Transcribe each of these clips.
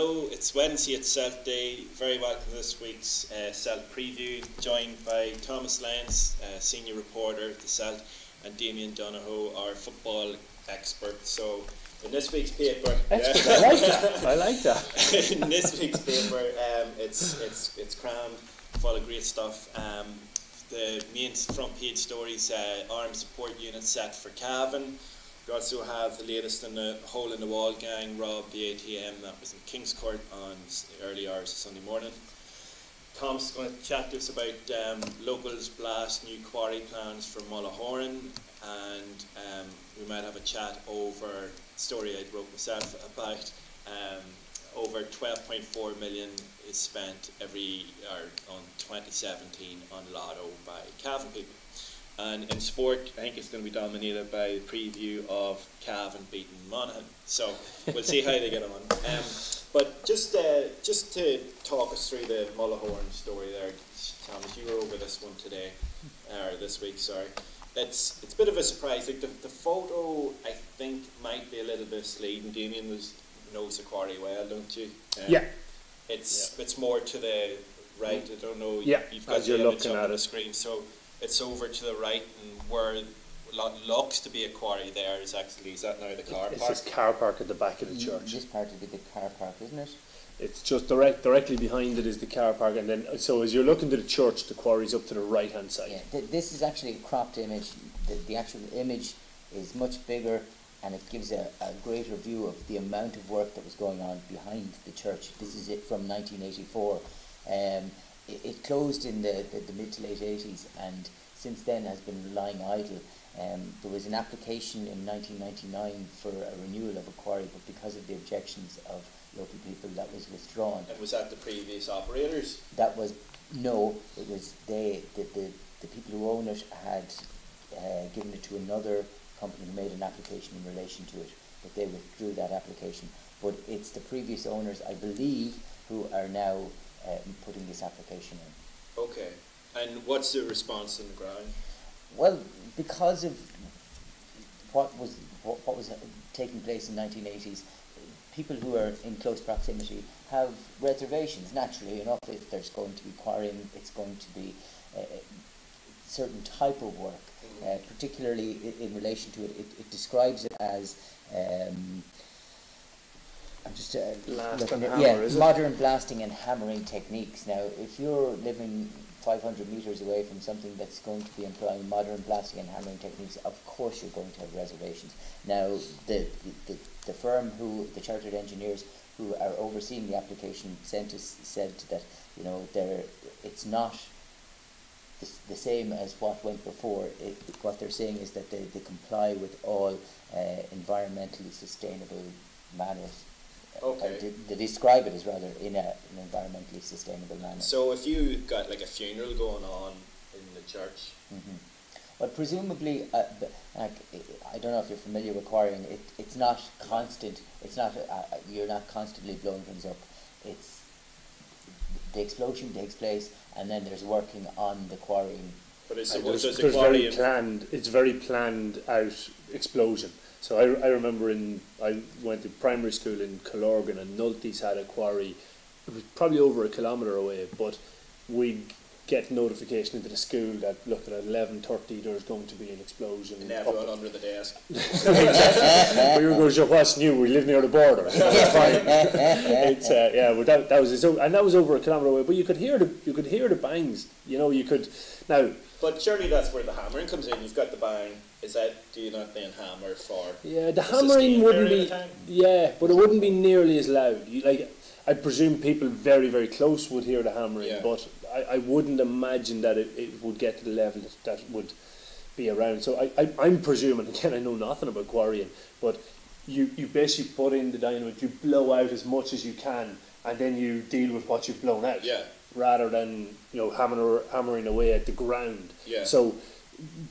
Hello, it's Wednesday at Celt Day. Very welcome to this week's Celt preview, joined by Thomas Lyons, senior reporter at the Celt, and Damien Donohoe, our football expert. So, in this week's paper, expert, I like that. I like that. In this week's paper, it's crammed, full of great stuff. The main front page stories: armed support unit set for Cavan. We also have the latest in the hole in the wall gang robbed the ATM that was in King's Court on early hours of Sunday morning. Tom's going to chat to us about locals blast new quarry plans for Mullahoran, and we might have a chat over a story I wrote myself about over 12.4 million is spent every year on 2017 on Lotto by Cavan people. And in sport, I think it's going to be dominated by a preview of Cavan beating Monaghan. So we'll see how they get on. But just to talk us through the Mullahoran story there, Thomas, you were over this one today, or this week, sorry. It's a bit of a surprise. Like the photo, I think, might be a little bit misleading. Damien knows the quarry well, don't you? Yeah. It's more to the right. I don't know. Yeah. You've got the image up on the screen, so. It's over to the right, and where looks to be a quarry there is that now the car park? It's this car park at the back of the church. This part of the car park, isn't it? It's just directly behind it is the car park, and then so as you're looking to the church, the quarry's up to the right hand side. Yeah, this is actually a cropped image. The actual image is much bigger, and it gives a greater view of the amount of work that was going on behind the church. This is it from 1984. It closed in the mid to late 80s, and since then has been lying idle. There was an application in 1999 for a renewal of a quarry, but because of the objections of local people, that was withdrawn. And was that the previous operators? That was, no, it was the people who own it had given it to another company who made an application in relation to it, but they withdrew that application. But it's the previous owners, I believe, who are now putting this application in. Okay. And what's the response on the ground? Well, because of what was taking place in the 1980s, people who are in close proximity have reservations, naturally enough. If there's going to be quarrying, it's going to be a certain type of work, particularly in relation to it. It describes it as I'm just modern blasting and hammering techniques. Now, if you're living 500 metres away from something that's going to be employing modern blasting and hammering techniques, of course you're going to have reservations. Now, the firm the chartered engineers who are overseeing the application said that, you know, it's not the same as what went before. What they're saying is that they comply with all environmentally sustainable manners. Okay. They describe it as rather in an environmentally sustainable manner. So if you got like a funeral going on in the church, well, presumably, I don't know if you're familiar with quarrying. It's not constant. It's not. You're not constantly blowing things up. It's the explosion takes place, and then there's working on the quarrying. But it's very planned out explosion. So I remember I went to primary school in Killorgan, and Nulty's had a quarry. It was probably over a kilometre away, but we'd get notification into the school that, look, at 11:30 there's going to be an explosion. And everyone under the desk. We were going, what's new? We live near the border. It's but that was it. And that was over a kilometre away. But you could hear the bangs. You know, you could now. But surely that's where the hammering comes in. You've got the bang. Do you not then hammer for? Yeah, the hammering wouldn't be. Yeah, but it wouldn't be nearly as loud. I presume people very, very close would hear the hammering, but I wouldn't imagine that it would get to the level that would be around. So I'm presuming, again, I know nothing about quarrying, but you basically put in the dynamite, you blow out as much as you can, and then you deal with what you've blown out. Yeah. Rather than, you know, hammering away at the ground. Yeah. So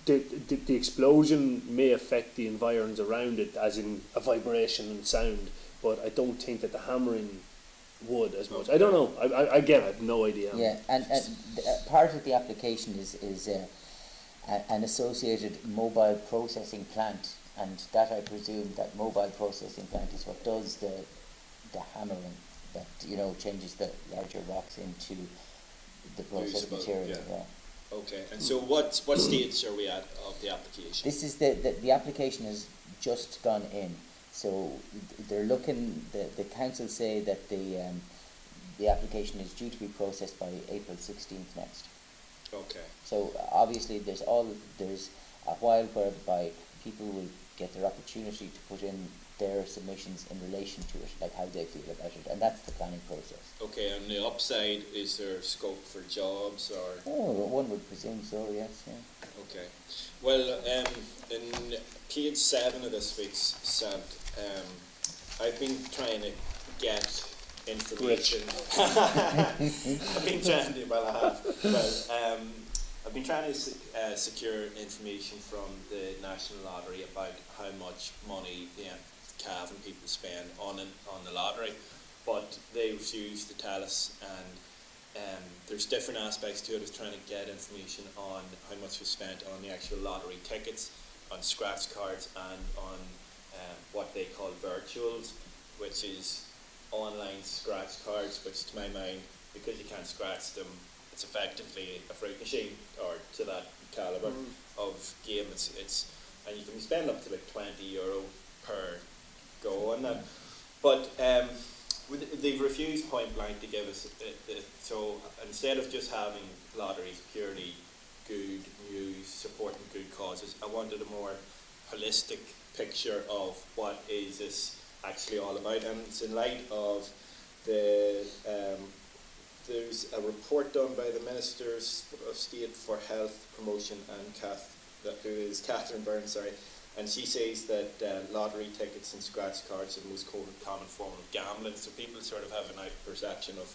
the explosion may affect the environs around it, as in a vibration and sound, but I don't think that the hammering would as much. I don't know. I have no idea. Yeah, and part of the application is an associated mobile processing plant, and that I presume that mobile processing plant is what does the hammering. that changes the larger rocks into the processed material. Yeah. Okay, and so what stage are we at of the application? This is the application has just gone in, so they're looking. The council say that the application is due to be processed by April 16th next. Okay. So obviously there's a while whereby people will get their opportunity to put in their submissions in relation to it, like how they feel about it, and that's the planning process. Okay, and the upside, is there scope for jobs or? Oh, one would presume so, yes. Yeah. Okay. Well, in page 7 of this week's SAD, I've been trying to get information. I've been trying to, well, I have. Well, I've been trying to secure information from the National Lottery about how much money Cavan people spend on the lottery, but they refuse to tell us, and there's different aspects to it of trying to get information on how much was spent on the actual lottery tickets, on scratch cards, and on what they call virtuals, which is online scratch cards, which to my mind, because you can't scratch them, it's effectively a fruit machine, or to that calibre of game. It's and you can spend up to like €20 per go on that. But they've refused point blank to give us so instead of just having lotteries purely good news supporting good causes, I wanted a more holistic picture of what is this actually all about, and it's in light of there's a report done by the Ministers of State for Health Promotion and who is Catherine Byrne, and she says that lottery tickets and scratch cards are the most common form of gambling, so people sort of have an out perception of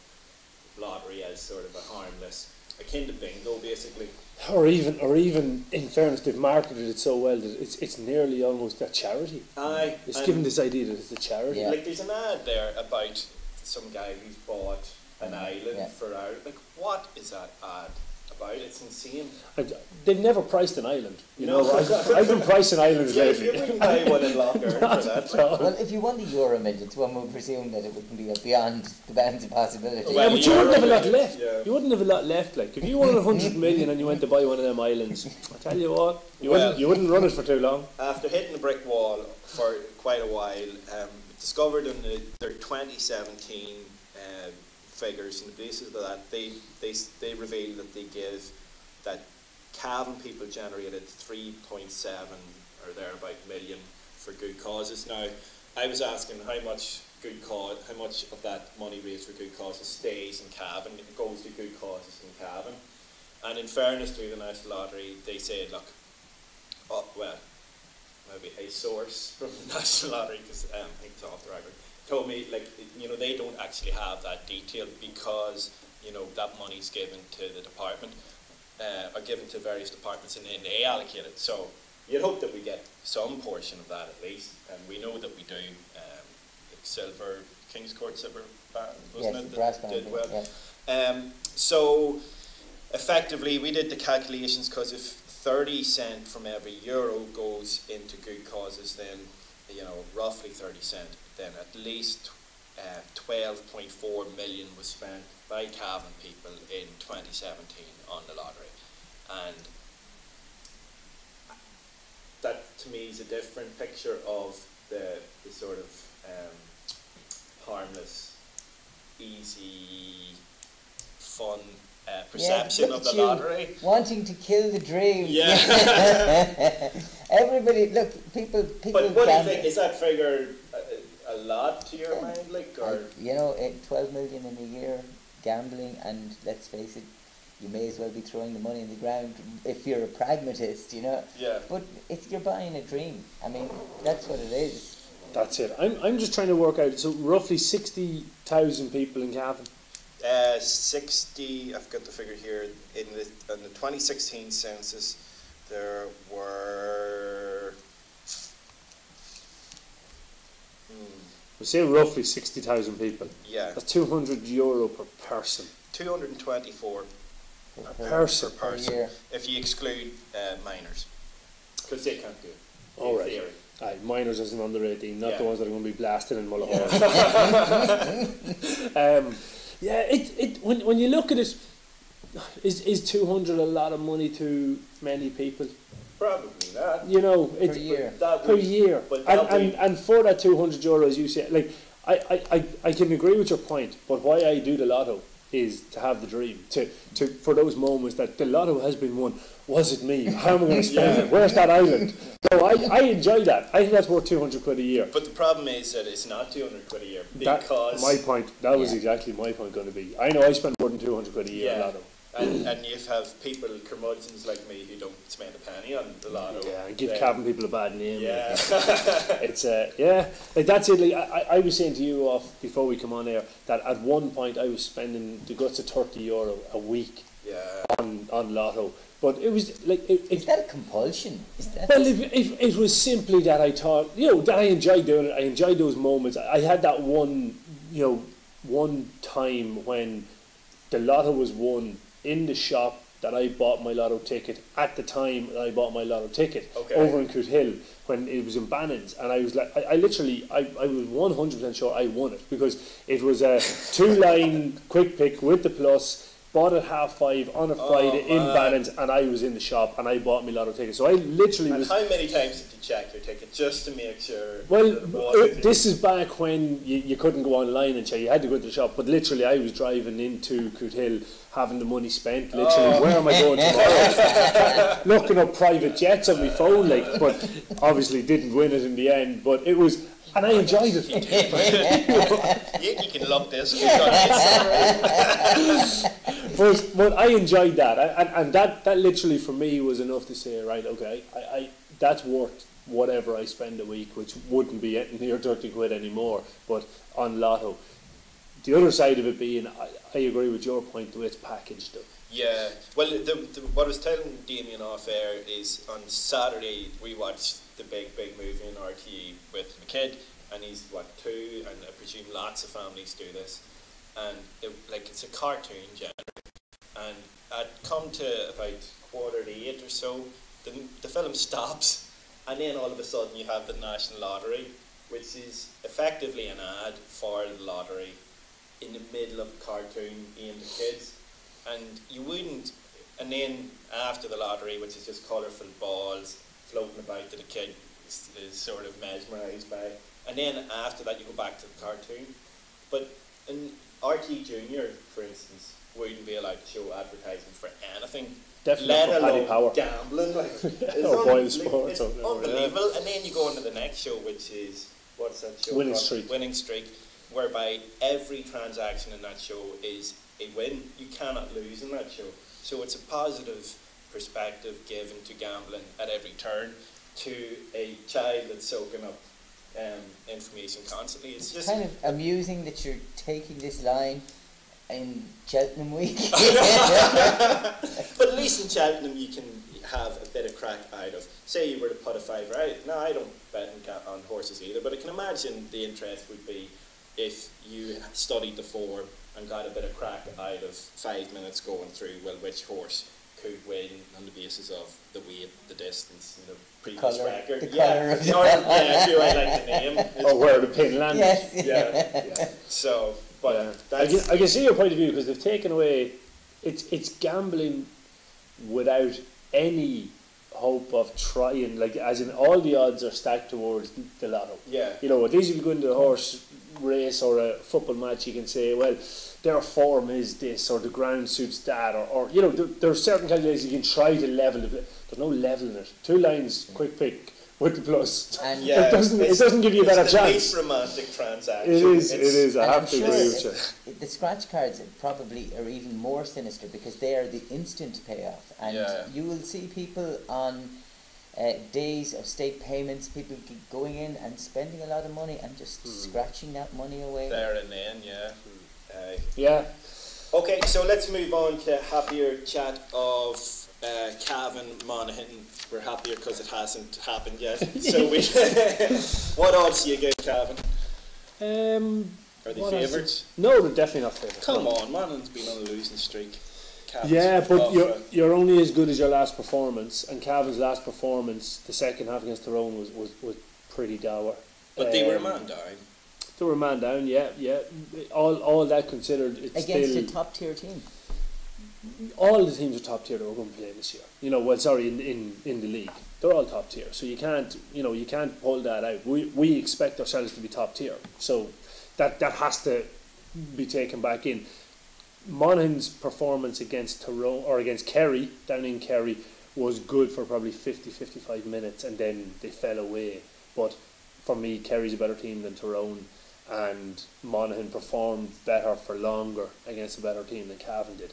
lottery as sort of a harmless, akin to bingo basically. Or even in fairness, they've marketed it so well that it's nearly almost a charity. Aye. It's given this idea that it's a charity. Yeah. Like there's an ad there about some guy who's bought an island for Ireland. Like, what is that ad about? It's insane. They've never priced an island. You know, I've been pricing islands lately. You wouldn't buy one in Locker for that. Well, if you won the Euro Millions, one would presume that it wouldn't be beyond the bounds of possibility. Well, but you wouldn't have a lot left. Yeah. You wouldn't have a lot left. Like, if you won 100 million and you went to buy one of them islands, I tell you what, you wouldn't run it for too long. After hitting the brick wall for quite a while, discovered in their 2017 figures, and the basis of that, they revealed that that Cavan people generated 3.7 or thereabout million for good causes. Now, I was asking how much of that money raised for good causes stays in Cavan, it goes to good causes in Cavan. And in fairness to the National Lottery, they said, look, maybe a source from the National Lottery, because I think it's off the record, told me, like, they don't actually have that detail because, that money's given to the department, or given to various departments, and then they allocate it. So you'd hope that we get some portion of that at least, and we know that we do. Silver, King's Court Silver Band, wasn't it? Brass band, did well. Yeah. So effectively, we did the calculations, because if 30 cent from every euro goes into good causes, then roughly 30 cent, then at least 12.4 million was spent by Cavan people in 2017 on the lottery, and that to me is a different picture of the sort of harmless, easy, fun perception of the lottery. Wanting to kill the dream. Yeah. Everybody, look, people. But what do you think? Is that figure a lot to your mind, like, or 12 million in a year gambling, and let's face it, you may as well be throwing the money in the ground if you're a pragmatist, Yeah. But if you're buying a dream, I mean, that's what it is. That's it. I'm just trying to work out. So roughly 60,000 people in Cavan. 60. I've got the figure here. In the 2016 census, there were. We say roughly 60,000 people. Yeah. That's €200 per person. 224 per person. Per year. If you exclude minors, because they can't do it. All right. Theory. Aye, minors as an under 18, not the ones that are going to be blasted in Mullahoran. When you look at it, is 200 a lot of money to many people? Probably not. You know, per year. Per year. And for that €200, as you say, like, I can agree with your point, but why I do the Lotto is to have the dream, for those moments that the Lotto has been won. Was it me? How am I going to spend it? Where's that island? So I enjoy that. I think that's worth £200 a year. But the problem is that it's not £200 a year because my point. That was exactly my point going to be. I know I spend more than £200 a year on Lotto. And you have people, curmudgeons like me, who don't spend a penny on the Lotto. Yeah, and give Cavan people a bad name. Yeah. It's like that's it. Like I was saying to you off before we come on air that at one point I was spending the guts of €30 a week on Lotto. But it was like is that a compulsion? Well, if it was simply that I thought, that I enjoyed doing it. I enjoyed those moments. I had that one time when the Lotto was won in the shop that I bought my Lotto ticket at the time that I bought my Lotto ticket over in Coothill when it was in Bannon's, and I was like, I was 100% sure I won it because it was a 2-line quick pick with the plus. Bought at 5:30 on a Friday in Bannon's, and I was in the shop and I bought my Lotto ticket. So I literally and how many times did you check your ticket just to make sure? Well, this is back when you couldn't go online and check. You had to go to the shop. But literally, I was driving into Coothill, having the money spent. Literally, where am I going tomorrow? Looking up private jets on my phone, but obviously didn't win it in the end. But it was. And I enjoyed it. You can lock this. But I enjoyed that, and that literally for me was enough to say, right, okay, I that's worth whatever I spend a week, which wouldn't be near £30 anymore. But on Lotto, the other side of it being, I agree with your point, the way it's packaged up. Yeah, well, what I was telling Damian off air is on Saturday we watched the big movie in RTE with my kid, and he's 2, and I presume lots of families do this, and it's a cartoon generally, and I'd come to about 7:45 or so, the film stops, and then all of a sudden you have the National Lottery, which is effectively an ad for the lottery in the middle of a cartoon aimed at kids. And you wouldn't, and then after the lottery, which is just colourful balls floating about that the kid is sort of mesmerised by, and then after that you go back to the cartoon. But in RT Junior, for instance, wouldn't be allowed to show advertising for anything, definitely let for Paddy alone Power. Gambling. It's unbelievable. And then you go on to the next show, which is, what's that show? Winning Streak. Winning Streak, whereby every transaction in that show is a win. You cannot lose in that show. So it's a positive perspective given to gambling at every turn to a child that's soaking up information constantly. It's just kind of amusing that you're taking this line in Cheltenham week. But at least in Cheltenham you can have a bit of crack out of. Say you were to put a £5 out. Now I don't bet on horses either, but I can imagine the interest would be if you studied the form and got a bit of crack out of 5 minutes going through, well, which horse could win on the basis of the weight, the distance, and the previous record. The colour of if you like the name. Or where the pin landed. Yes. Yeah. So, but I can see your point of view, because they've taken away, it's gambling without any hope of trying, as in all the odds are stacked towards the Lotto. Yeah. At least if you go into a horse race or a football match, you can say, well, their form is this, or the ground suits that, or there are certain kind of ways you can try to level it. There's no leveling it. 2 lines, quick pick with the plus. And it doesn't give you a better chance. It's the least romantic transaction. It is. I have to agree with you. The scratch cards probably are even more sinister because they are the instant payoff, and you will see people on days of state payments, people going in and spending a lot of money and just scratching that money away. There and then, yeah. Okay, so let's move on to happier chat of Cavan Monaghan. We're happier because it hasn't happened yet. So what odds do you give Cavan? Are they favourites? No, they're definitely not favourites. Come on, Monaghan's been on a losing streak. Cavan's but you're only as good as your last performance, and Cavan's last performance, the second half against Tyrone, was pretty dour. But they were a man down. They were a man down, yeah. All that considered, it's against still a top tier team. All the teams are top tier that we're going to play this year. In the league, they're all top tier. So you can't pull that out. We expect ourselves to be top tier. So that has to be taken back in. Monaghan's performance against Tyrone or against Kerry down in Kerry was good for probably 50-55 minutes, and then they fell away. But for me, Kerry's a better team than Tyrone, and Monaghan performed better for longer against a better team than Cavan did.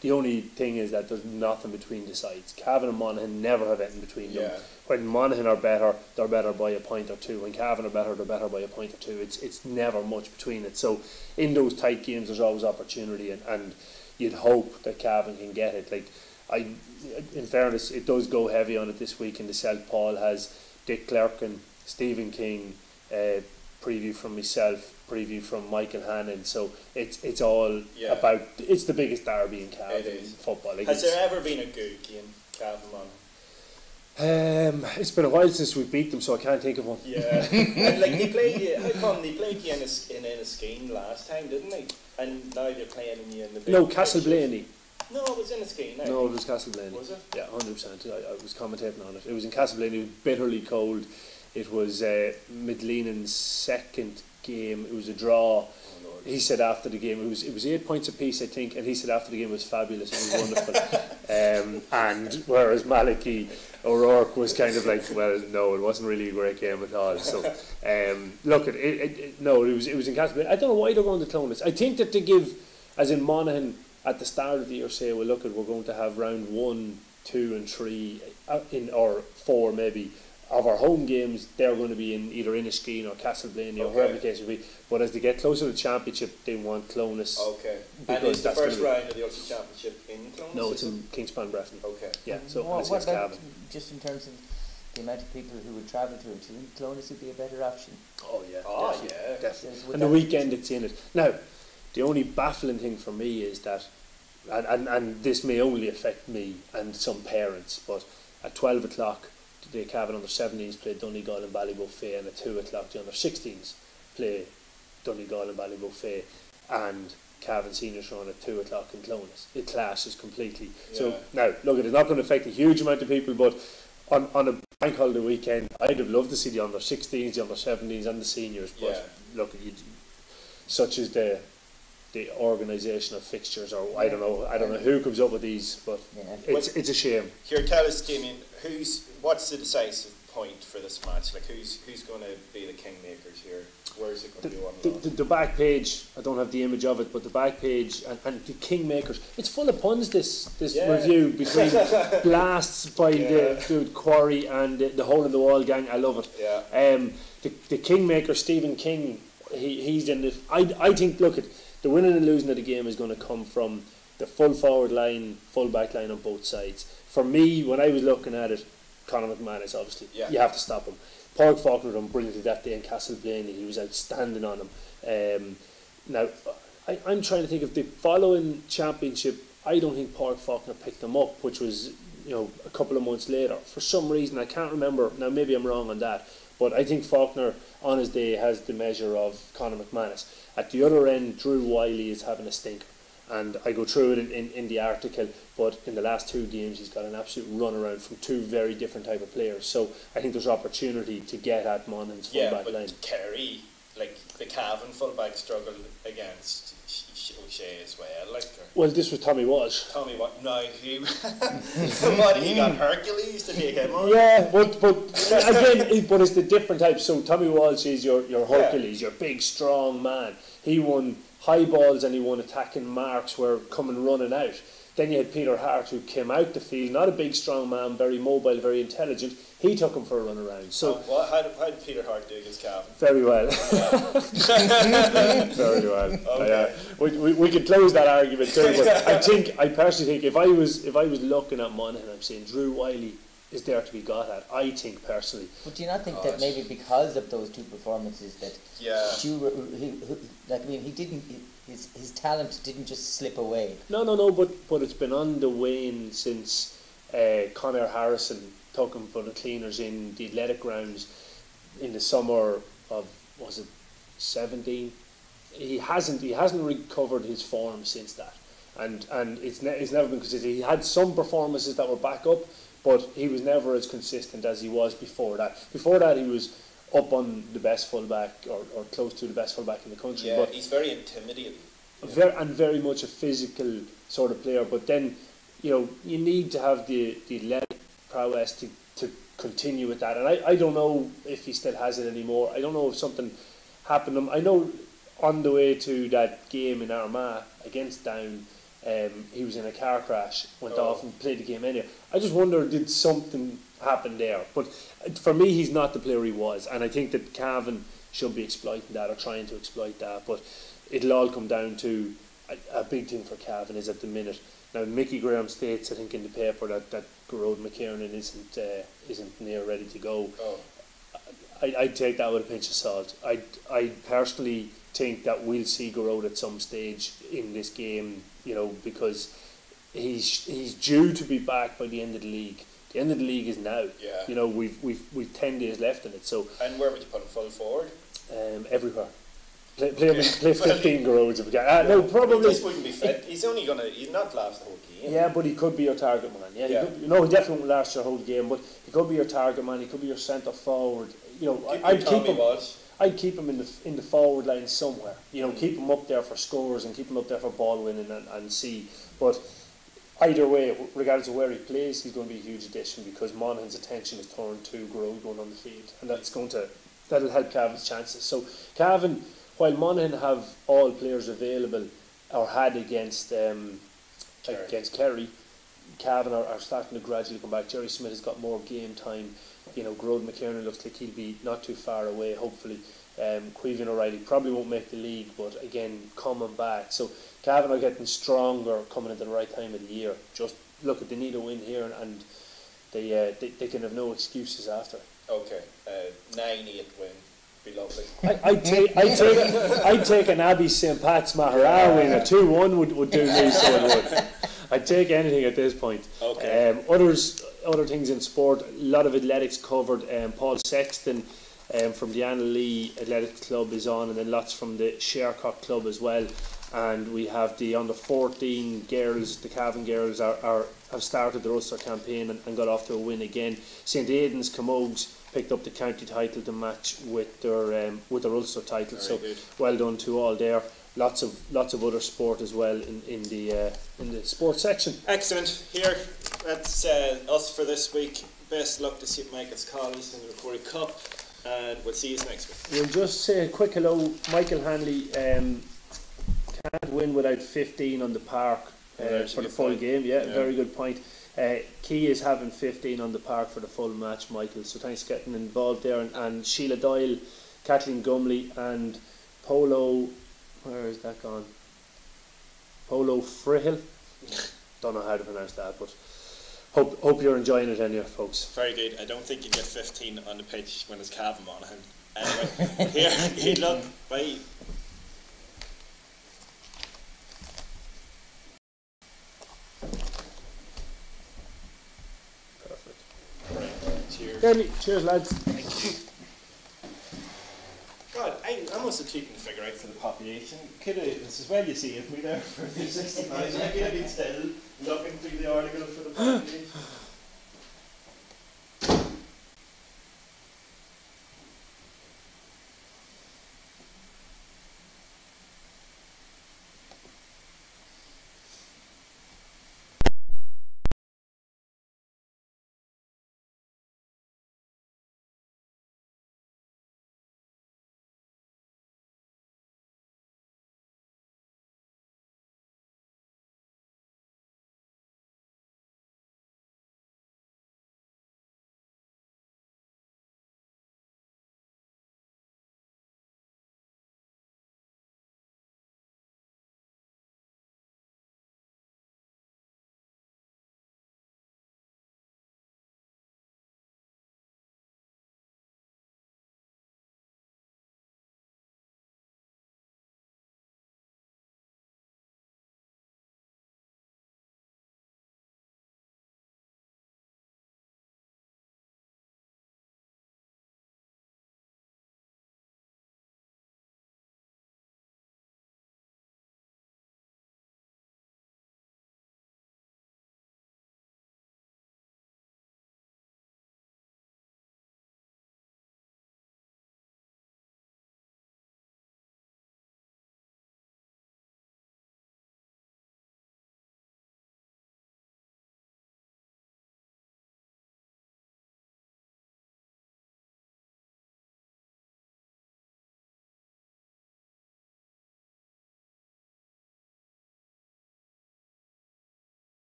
The only thing is that there's nothing between the sides. Cavan and Monaghan never have anything between them. When Monaghan are better, they're better by a point or two. When Cavan are better, they're better by a point or two. It's never much between it. So in those tight games, there's always opportunity, and you'd hope that Cavan can get it. In fairness, it does go heavy on it this week in the Celt. Paul has Dick Clerkin, Stephen King, preview from myself, preview from Michael Hannon, so it's all about, it's the biggest derby in Cavan football. Has there ever been a good game, Cavan Monaghan? It's been a while since we beat them, so I can't think of one. Yeah, and they played you. How come they played you in Enniskeane last time, didn't they? And now they're playing you in the big Castleblaney. No, it was Enniskeane. No, it was Castleblaney. Was it? Yeah, 100%. I was commentating on it. It was in Castleblaney. It was bitterly cold. It was Midlenan's second game. It was a draw. He said after the game, it was 8 points apiece, I think, and he said after the game it was fabulous, it was wonderful. And whereas Malachy O'Rourke was kind of like, well, no, it wasn't really a great game at all. So look, it was in Castleblaney. I don't know why they're going to Clonus. I think that they give, as in Monaghan at the start of the year, say, well, look, we're going to have round 1, 2 and 3 or 4 maybe of our home games. They're going to be in either Enniskeane or Castleblaney or wherever the case will be. But as they get closer to the championship, they want Clonus. Okay. And is the first round of the Ulster Championship in Clonus? No, it's in Kingspan Breffni. Okay. Yeah. So what about Cavan? Just in terms of the amount of people who would travel to it, do you think Clonus would be a better option? Oh yeah. Definitely. And the weekend it's in it. Now, the only baffling thing for me is that, and this may only affect me and some parents, but at 12 o'clock the Cavan under 17s play Donegal and Ballybough, and at 2 o'clock the under 16s play Donegal and Ballybough, and Cavan seniors are on at 2 o'clock in Clonus. It clashes completely. So now, look, it's not going to affect a huge amount of people, but on a bank holiday weekend, I'd have loved to see the under 16s, the under 17s, and the seniors. But look, such is the organisation of fixtures, or I don't know who comes up with these, but it's a shame. Here, tell us, Damien, what's the decisive point for this match? Like, who's going to be the kingmakers here? Where's it going to be on? The back page, I don't have the image of it, but the back page and the kingmakers, it's full of puns, this review, between blasts by the quarry and the hole in the wall gang. I love it. The kingmaker, Stephen King, he's in it. I think, look, the winning and losing of the game is going to come from the full forward line, full back line on both sides. For me, when I was looking at it, Conor McManus, obviously, you have to stop him. Pádraig Faulkner done brilliantly that day in Castleblaney. He was outstanding on him. Now, I'm trying to think of the following championship. I don't think Pádraig Faulkner picked them up, which was a couple of months later. For some reason, I can't remember. Now, maybe I'm wrong on that. But I think Faulkner, on his day, has the measure of Conor McManus. At the other end, Drew Wiley is having a stinker. And I go through it in the article, but in the last 2 games he's got an absolute run around from 2 very different type of players. So I think there's opportunity to get at Monaghan's full-back line. Yeah, but Kerry, like the Cavan full-back struggled against O'Shea as well. Well, this was Tommy Walsh. Tommy Walsh, no, he got Hercules to take him on. Yeah, but again, but it's the different type. So Tommy Walsh is your Hercules, your big, strong man. He won high balls and he won attacking marks were coming running out. Then you had Peter Hart, who came out the field, not a big strong man, very mobile, very intelligent. He took him for a run around. So how did Peter Hart do against Cavan? Very well. Very well. Okay. We could close that argument too, but I personally think if I was looking at Monaghan, I'm saying Drew Wiley is there to be got at, I think personally. But do you not think that maybe because of those 2 performances that he didn't, his talent didn't just slip away? No, but it's been on the wane since Conor Harrison took him for the cleaners in the athletic grounds. in the summer of, was it 17? He hasn't recovered his form since that, and it's never been consistent. He had some performances that were back up, but he was never as consistent as he was before that. Before that, he was up on the best fullback or close to the best fullback in the country. Yeah, but he's very intimidating. Very much a physical sort of player. But then, you need to have the athletic prowess to continue with that. And I don't know if he still has it anymore. I don't know if something happened to him. I know on the way to that game in Armagh against Down, he was in a car crash, went off and played the game anyway. I just wonder, did something happen there? But for me, he's not the player he was, and I think that Cavan should be exploiting that or trying to exploit that. But it'll all come down to a big thing for Cavan is at the minute. Now, Mickey Graham states, I think, in the paper that Gerard McKiernan isn't near ready to go. I'd take that with a pinch of salt. I personally think that we'll see Gerard at some stage in this game, because he's due to be back by the end of the league. The end of the league is now. Yeah. We've 10 days left in it. So. And where would you put him? Full forward? Everywhere. Play 15 Geroads if we can. No, probably. He just wouldn't be fit. He's not last the whole game. Yeah, but he could be your target man. Yeah, he could, he definitely won't last your whole game, but he could be your target man. He could be your centre forward. I'd keep him in the forward line somewhere. Keep him up there for scores and keep him up there for ball winning and see. But either way, regardless of where he plays, he's going to be a huge addition because Monaghan's attention is turned to Geroad going on the field, and that'll help Cavan's chances. So Cavan, while Monaghan have all players available or had against Kerry, Cavan are starting to gradually come back. Jerry Smith has got more game time. Gerard McKiernan looks like he'll be not too far away, hopefully. Cavan O'Reilly probably won't make the league, but again, coming back. So Cavan are getting stronger coming at the right time of the year. Just look, they need a win here, and they can have no excuses after. Okay, 9-8 win. Be lovely. I'd take an Abbey St Pat's Mullahoran win. A 2-1 would do me, so it would. I'd take anything at this point. Okay. Other things in sport, a lot of athletics covered. Paul Sexton from the Anna Lee Athletics Club is on, and then lots from the Shercock Club as well. And we have the under 14 girls, the Cavan girls have started the Ulster campaign and got off to a win again. St Aidan's Camogues picked up the county title to match with their Ulster title. Very so good. Well done to all there. Lots of other sport as well in the sports section. Excellent. Here, that's us for this week. Best luck to St Michael's College in the Quarry Cup, and we'll see you next week. We'll just say a quick hello. Michael Hanley can't win without 15 on the park for the full game. Yeah, very good point. Key is having 15 on the park for the full match, Michael. So thanks for getting involved there. And Sheila Doyle, Kathleen Gumley, and Polo. Where is that gone? Polo Frihill. Don't know how to pronounce that, but hope you're enjoying it anyway, folks. Very good. I don't think you get 15 on the pitch when it's Cavan Monaghan. Anyway, here, good luck. Bye. Perfect. Right. Cheers. Danny, cheers, lads. Thank you. God, I must have cheated to figure out for the population. This is well you see if we there for the 69. I could have been still looking through the article for the population.